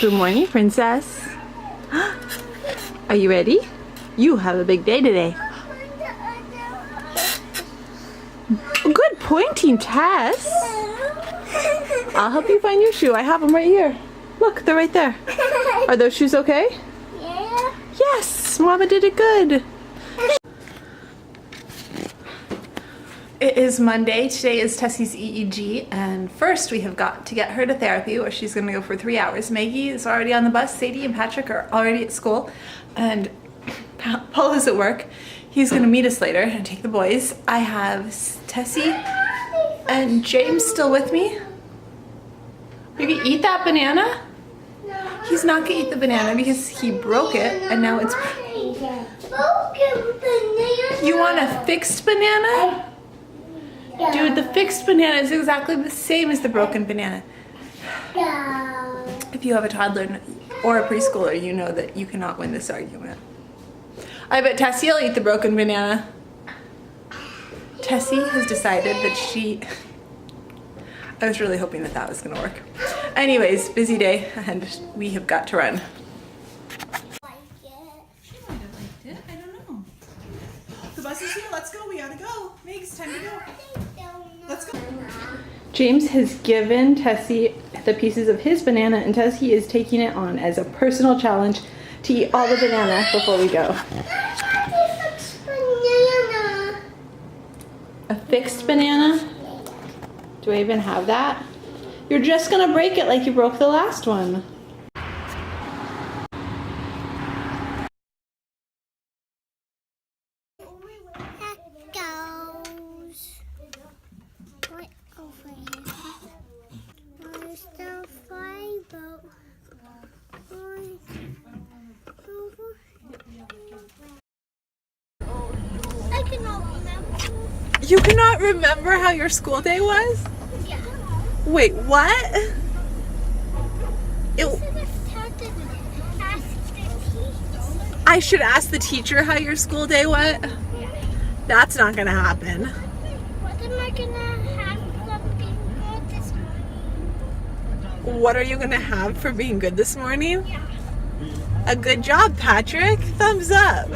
Good morning, princess. Are you ready? You have a big day today. Good pointing, Tess. I'll help you find your shoe. I have them right here. Look, they're right there. Are those shoes okay? Yeah. Yes, Mama did it good. It is Monday. Today is Tessie's EEG, and first we have got to get her to therapy where she's going to go for 3 hours. Maggie is already on the bus. Sadie and Patrick are already at school, and Paul is at work. He's going to meet us later and take the boys. I have Tessie and James still with me. You can eat that banana? He's not going to eat the banana because he broke it, and now it's... You want a fixed banana? Dude, the fixed banana is exactly the same as the broken banana. If you have a toddler or a preschooler, you know that you cannot win this argument. I bet Tessie will eat the broken banana. Tessie has decided that she... I was really hoping that that was going to work. Anyways, busy day, and we have got to run. She might have liked it. I don't know. The bus is here. Let's go. We gotta go. Megs, time to go. Let's go. James has given Tessie the pieces of his banana, and Tessie is taking it on as a personal challenge to eat all the banana before we go. A fixed banana? Do I even have that? You're just gonna break it like you broke the last one. You cannot remember how your school day was? Yeah. Wait, what? I should ask the teacher how your school day went? Yeah. That's not gonna happen. What am I gonna have for being good this morning? What are you gonna have for being good this morning? Yeah. A good job, Patrick. Thumbs up.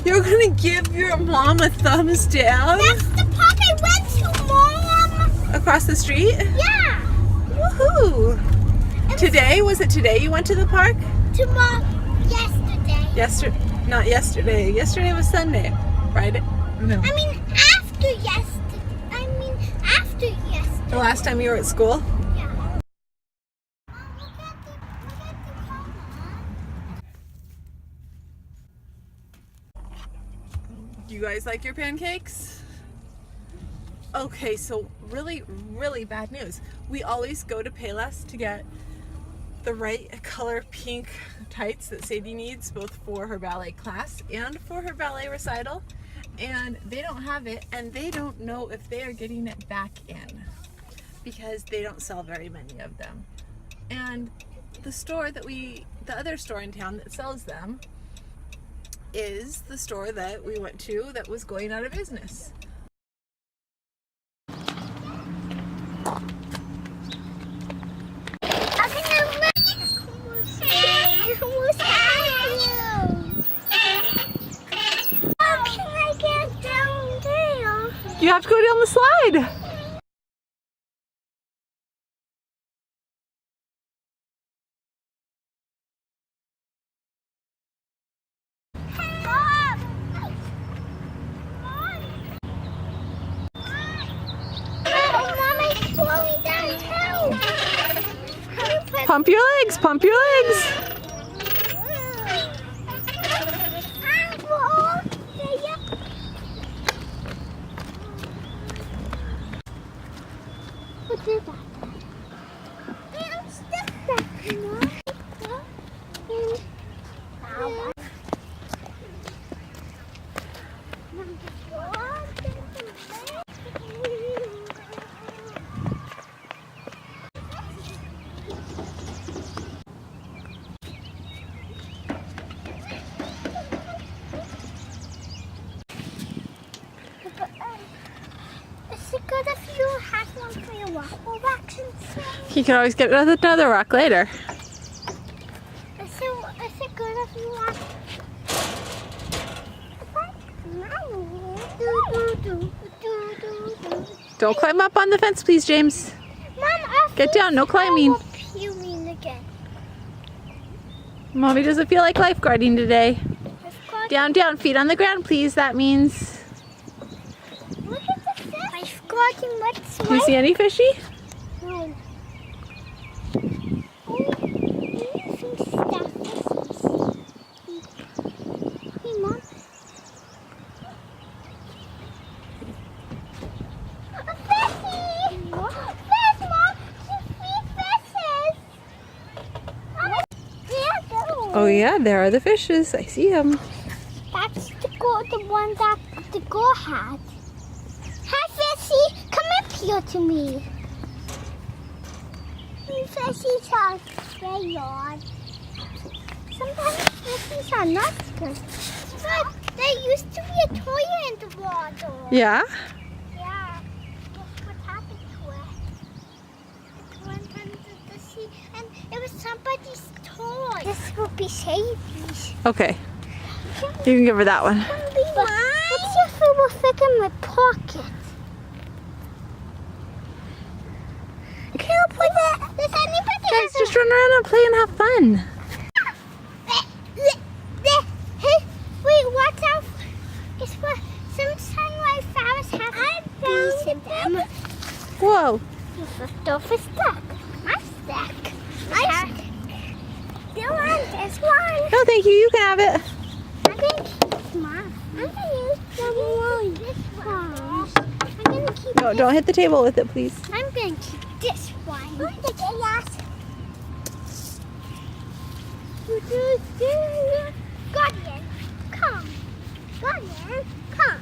You're gonna give your mom a thumbs down? That's the park I went to, Mom! Across the street? Yeah! Woohoo! Today? Was it today you went to the park? Tomorrow. Yesterday. Not yesterday. Yesterday was Sunday. Friday? No. I mean after yesterday. The last time you were at school? Yeah. You guys like your pancakes? Okay, so really, really bad news. We always go to Payless to get the right color pink tights that Sadie needs, both for her ballet class and for her ballet recital. And they don't have it, and they don't know if they are getting it back in because they don't sell very many of them. And the store that the other store in town that sells them is the store that we went to that was going out of business. You have to go down the slide. Pump your legs, pump your legs. good if you have one for your waffle rocks and stuff? You can always get another rock later. Is it good if you want? Don't climb up on the fence, please, James. Mom, Get down, no climbing. Again. Mommy doesn't feel like lifeguarding today. Down, down, feet on the ground, please. That means. Look at the fish. Lifeguarding, what's Do you see any fishy? No. Hey, Mom. A fishy! Fish, Mom! Fishes! Oh yeah, there are the fishes. I see them. That's the one that the girl had. Hi, Fishy! Come up here to me. Fishies are very odd. Sometimes fishies are not good. But there used to be a toy in the water. Yeah? Yeah. Guess what happened to it? It went under the sea and it was somebody's toy. This will be Sadie's. Okay. You can give her that one. Let's see if it will fit in my pocket. Can you put it? Does anybody Guys, just run around and play and have fun. Hey, wait, watch out. Guess what? Some sunlight flowers have bees in them. Whoa. Don't be stuck. I'm stuck. I'm stuck. You want this one? No, thank you. You can have it. I'm going to keep this one. I'm going to use this one. I'm going to keep No, don't hit the table with it, please. I'm going to keep this one. Guardian, come. Guardian, come.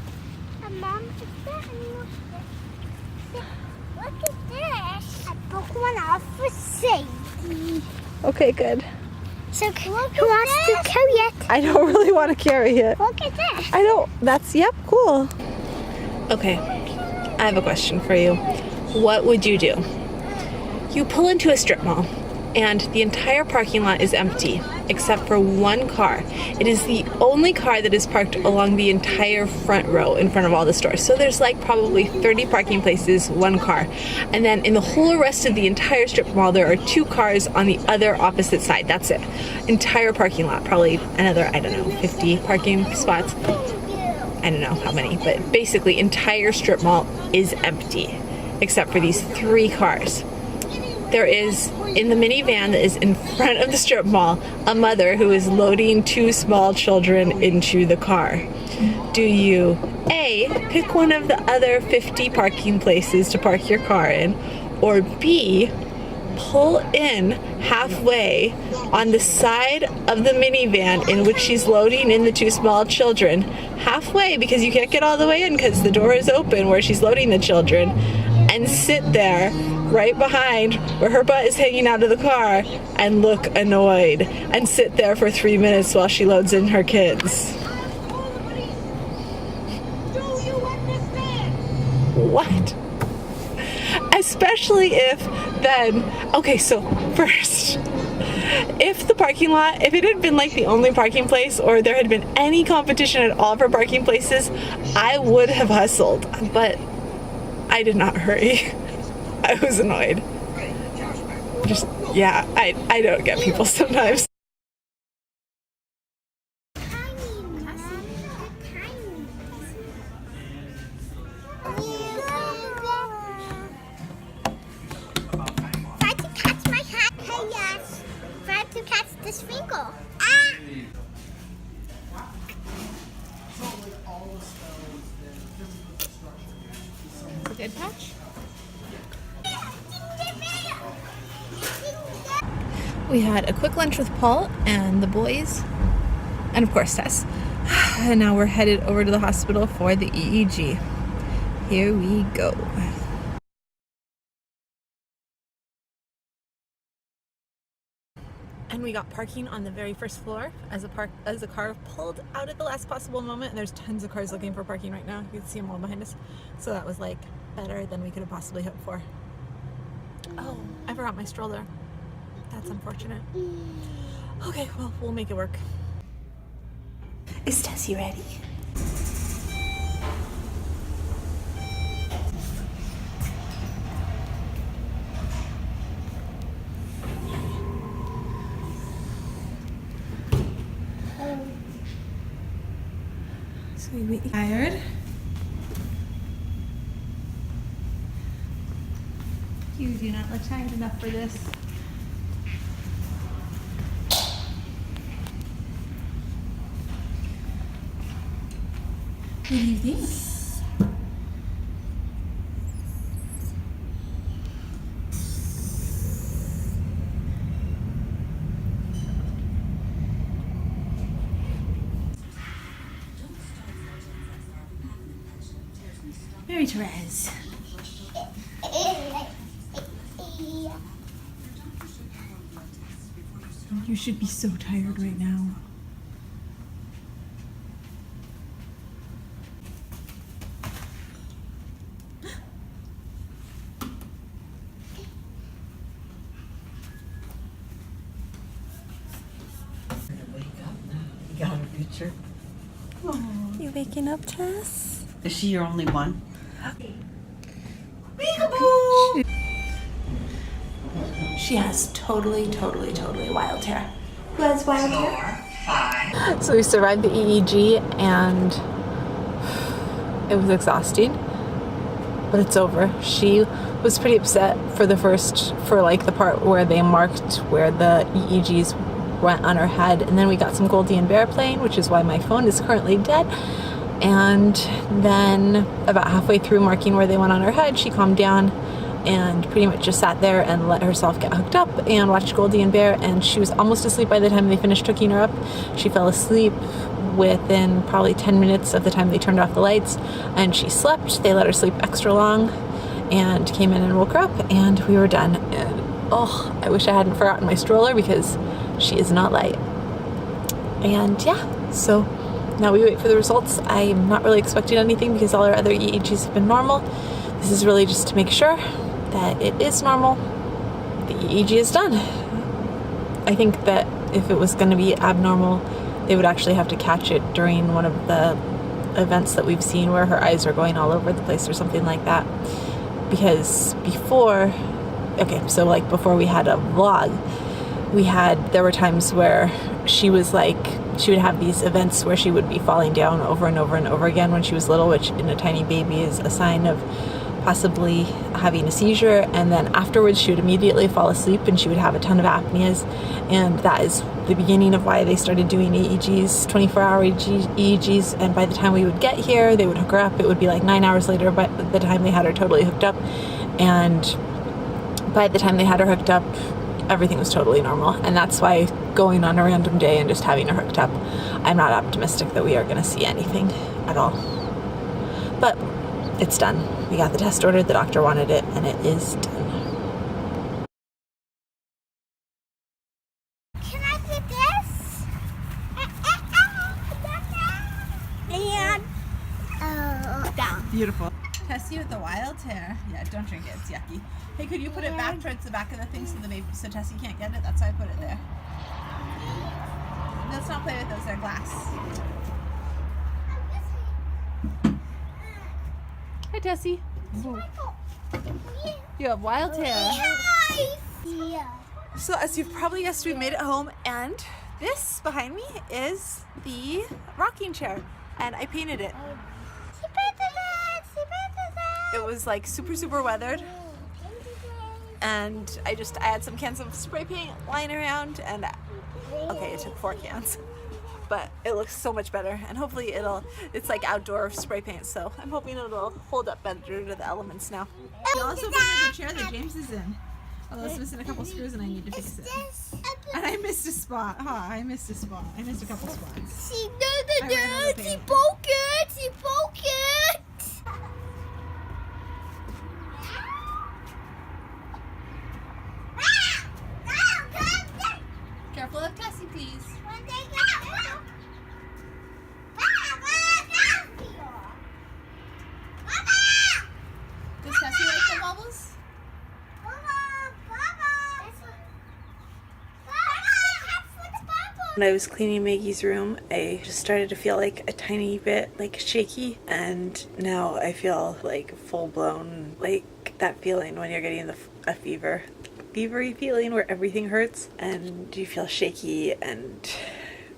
And Mom, is there any more fish? Look at this. I broke one off for Sadie. Okay, good. So who wants to carry it? I don't really want to carry it. Look at this. I don't. That's, yep, cool. Okay, I have a question for you. What would you do? You pull into a strip mall and the entire parking lot is empty except for one car. It is the only car that is parked along the entire front row in front of all the stores. So there's like probably 30 parking places, one car. And then in the whole rest of the entire strip mall, there are 2 cars on the other opposite side. That's it. Entire parking lot, probably another, I don't know, 50 parking spots. I don't know how many, but basically entire strip mall is empty except for these 3 cars. There is, in the minivan that is in front of the strip mall, a mother who is loading 2 small children into the car. Do you A, pick one of the other 50 parking places to park your car in, or B, pull in halfway on the side of the minivan in which she's loading in the 2 small children, halfway because you can't get all the way in because the door is open where she's loading the children, and sit there right behind where her butt is hanging out of the car and look annoyed and sit there for 3 minutes while she loads in her kids. What? Especially if then, okay, so first, if the parking lot, if it had been like the only parking place or there had been any competition at all for parking places, I would have hustled, but I did not hurry. I was annoyed. Just, yeah, I don't get people sometimes. Try to catch my hat. Hey, yes. Try to catch this finger. Ah! It's a good patch. We had a quick lunch with Paul and the boys, and of course Tess. And now we're headed over to the hospital for the EEG. Here we go. And we got parking on the very first floor as the car pulled out at the last possible moment. And there's tons of cars looking for parking right now. You can see them all behind us. So that was like better than we could have possibly hoped for. Oh, I forgot my stroller. That's unfortunate. Okay, well, we'll make it work. Is Tessie ready? So we tired. You do not look tired enough for this. What do you think? Mary Therese. You should be so tired right now. Wake up now. You got a picture? Oh, you waking up, Tess? Is she your only one? Peekaboo! She has totally wild hair. Who has wild hair? So we survived the EEG and it was exhausting, but it's over. She was pretty upset for the part where they marked where the EEGs went on her head, and then we got some Goldie and Bear playing, which is why my phone is currently dead. And then about halfway through marking where they went on her head, she calmed down and pretty much just sat there and let herself get hooked up and watched Goldie and Bear, and she was almost asleep by the time they finished hooking her up. She fell asleep within probably 10 minutes of the time they turned off the lights, and she slept. They let her sleep extra long and came in and woke her up, and we were done. And oh, I wish I hadn't forgotten my stroller because she is not light. And yeah, so now we wait for the results. I'm not really expecting anything because all our other EEGs have been normal. This is really just to make sure that it is normal. The EEG is done. I think that if it was going to be abnormal, they would actually have to catch it during one of the events that we've seen where her eyes are going all over the place or something like that. Because before we had a vlog, there were times where she would have these events where she would be falling down over and over and over again when she was little, which in a tiny baby is a sign of possibly having a seizure, and then afterwards she would immediately fall asleep and she would have a ton of apneas, and that is the beginning of why they started doing EEGs, 24-hour EEGs, and by the time we would get here, they would hook her up. It would be like 9 hours later by the time they had her totally hooked up, and by the time they had her hooked up, everything was totally normal. And that's why going on a random day and just having her hooked up, I'm not optimistic that we are going to see anything at all. But it's done. We got the test ordered, the doctor wanted it, and it is done. Can I get this? And down. Beautiful. Tessie with the wild hair. Yeah, don't drink it. It's yucky. Hey, could you put it back towards the back of the thing so Tessie can't get it? That's why I put it there. Let's not play with those. They're glass. Hi, Tessie. You have wild hair. Yeah. So as you've probably guessed, we made it home, and this behind me is the rocking chair, and I painted it. It was like super weathered, and I had some cans of spray paint lying around, and okay, it took 4 cans, but it looks so much better, and hopefully it's like outdoor spray paint, so I'm hoping it'll hold up better to the elements now. You also bring the chair that James is in, although it's missing a couple screws and I need to fix it. And I missed a spot. I missed a couple spots. She broke it. Careful of Tessie, please. When I was cleaning Maggie's room, I just started to feel like a tiny bit like shaky, and now I feel like full blown, like that feeling when you're getting a fevery feeling where everything hurts and you feel shaky and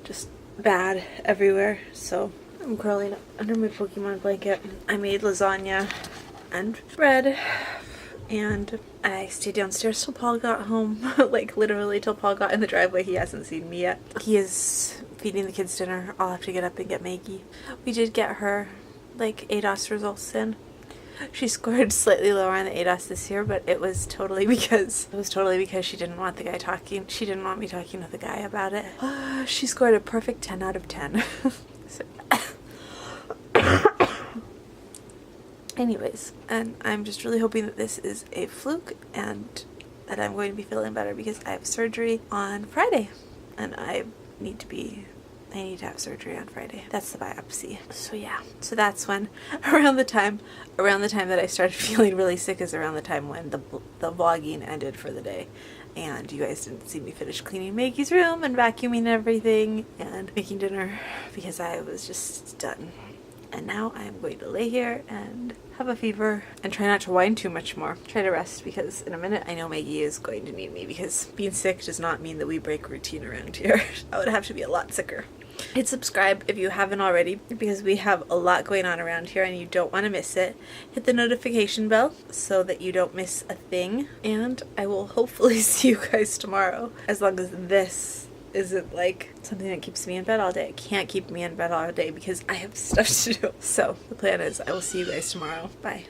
just bad everywhere. So I'm curling up under my Pokemon blanket. I made lasagna and bread, and I stayed downstairs till Paul got home. Like literally till Paul got in the driveway. He hasn't seen me yet. He is feeding the kids dinner. I'll have to get up and get Maggie. We did get her like ADOS results in. She scored slightly lower on the ADOS this year, but it was totally because she didn't want the guy talking. She didn't want me talking with the guy about it. She scored a perfect 10 out of 10. Anyways, and I'm just really hoping that this is a fluke and that I'm going to be feeling better, because I have surgery on Friday and I need to have surgery on Friday. That's the biopsy. So yeah, so that's when around the time that I started feeling really sick is around the time when the vlogging ended for the day, and you guys didn't see me finish cleaning Maggie's room and vacuuming everything and making dinner because I was just done. And now I'm going to lay here and have a fever and try not to whine too much more. Try to rest, because in a minute I know Maggie is going to need me, because being sick does not mean that we break routine around here. I would have to be a lot sicker. Hit subscribe if you haven't already, because we have a lot going on around here and you don't want to miss it. Hit the notification bell so that you don't miss a thing, and I will hopefully see you guys tomorrow, as long as this isn't like something that keeps me in bed all day. It can't keep me in bed all day because I have stuff to do. So the plan is I will see you guys tomorrow. Bye.